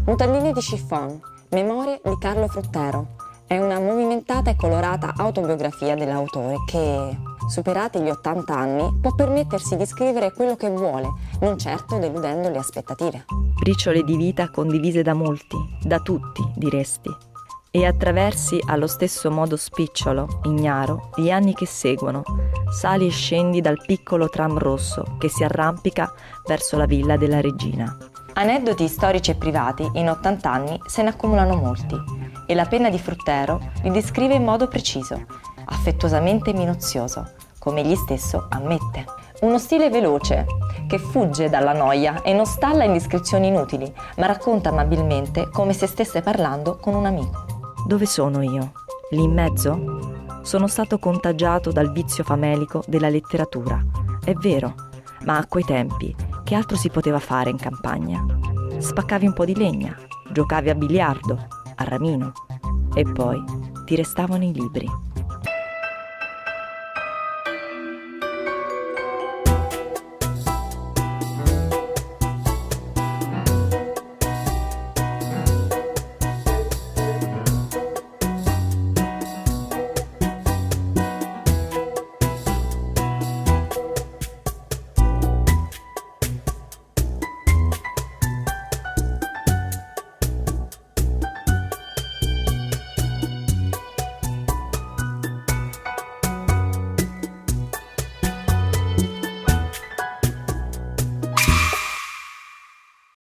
Mutandine di chiffon, memorie di Carlo Fruttero. È una movimentata e colorata autobiografia dell'autore che, superati gli 80 anni, può permettersi di scrivere quello che vuole, non certo deludendo le aspettative. Briciole di vita condivise da molti, da tutti, diresti. E attraversi allo stesso modo spicciolo, ignaro, gli anni che seguono. Sali e scendi dal piccolo tram rosso che si arrampica verso la villa della regina. Aneddoti storici e privati, in 80 anni se ne accumulano molti, e la penna di Fruttero li descrive in modo preciso, affettuosamente minuzioso, come egli stesso ammette. Uno stile veloce, che fugge dalla noia e non stalla in descrizioni inutili, ma racconta amabilmente come se stesse parlando con un amico. Dove sono io? Lì in mezzo? Sono stato contagiato dal vizio famelico della letteratura. È vero, ma a quei tempi che altro si poteva fare in campagna? Spaccavi un po' di legna, giocavi a biliardo, a ramino e poi ti restavano i libri.